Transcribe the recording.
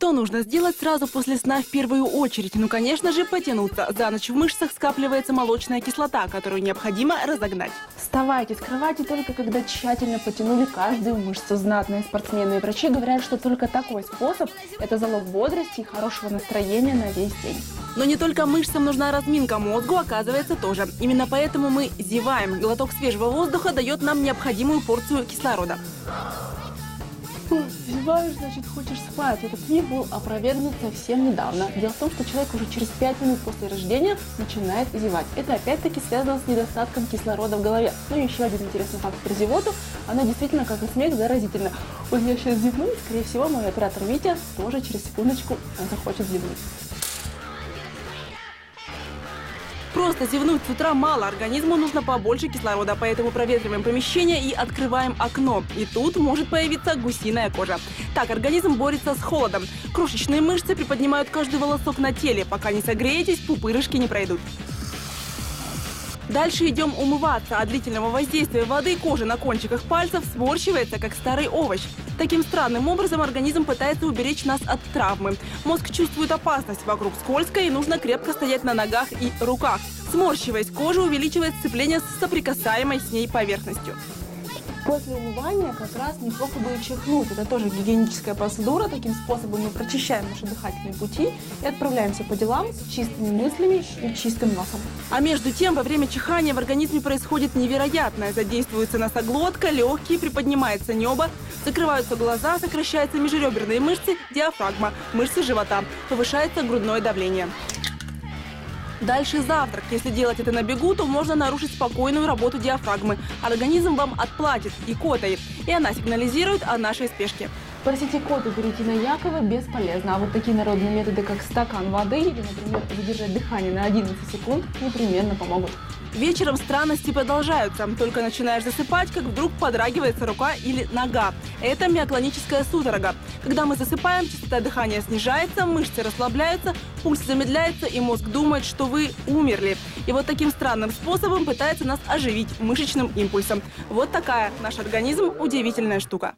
Что нужно сделать сразу после сна в первую очередь? Ну, конечно же, потянуться. За ночь в мышцах скапливается молочная кислота, которую необходимо разогнать. Вставайте с кровати только когда тщательно потянули каждую мышцу. Знатные спортсмены и врачи говорят, что только такой способ – это залог бодрости и хорошего настроения на весь день. Но не только мышцам нужна разминка, мозгу, оказывается, тоже. Именно поэтому мы зеваем. Глоток свежего воздуха дает нам необходимую порцию кислорода. Зеваешь, значит, хочешь спать. Этот миф был опровергнут совсем недавно. Дело в том, что человек уже через 5 минут после рождения начинает зевать. Это опять-таки связано с недостатком кислорода в голове. Ну и еще один интересный факт про зевоту. Она действительно, как и смех, заразительна. Вот я сейчас зевну, и, скорее всего, мой оператор Витя тоже через секундочку захочет зевнуть. Просто зевнуть с утра мало, организму нужно побольше кислорода, поэтому проветриваем помещение и открываем окно. И тут может появиться гусиная кожа. Так организм борется с холодом. Крошечные мышцы приподнимают каждый волосок на теле. Пока не согреетесь, пупырышки не пройдут. Дальше идем умываться. От длительного воздействия воды кожа на кончиках пальцев сморщивается, как старый овощ. Таким странным образом организм пытается уберечь нас от травмы. Мозг чувствует опасность, вокруг скользко и нужно крепко стоять на ногах и руках. Сморщиваясь, кожа увеличивает сцепление с соприкасаемой с ней поверхностью. После умывания как раз неплохо бы чихнуть. Это тоже гигиеническая процедура. Таким способом мы прочищаем наши дыхательные пути и отправляемся по делам с чистыми мыслями и чистым носом. А между тем, во время чихания в организме происходит невероятное. Задействуется носоглотка, легкие, приподнимается небо, закрываются глаза, сокращаются межреберные мышцы, диафрагма, мышцы живота, повышается грудное давление. Дальше завтрак. Если делать это на бегу, то можно нарушить спокойную работу диафрагмы. Организм вам отплатит икотой, и она сигнализирует о нашей спешке. Просить икоту перейти на Якова бесполезно. А вот такие народные методы, как стакан воды или, например, задержать дыхание на 11 секунд, непременно помогут. Вечером странности продолжаются. Только начинаешь засыпать, как вдруг подрагивается рука или нога. Это миоклоническая судорога. Когда мы засыпаем, частота дыхания снижается, мышцы расслабляются, пульс замедляется, и мозг думает, что вы умерли. И вот таким странным способом пытается нас оживить мышечным импульсом. Вот такая наш организм удивительная штука.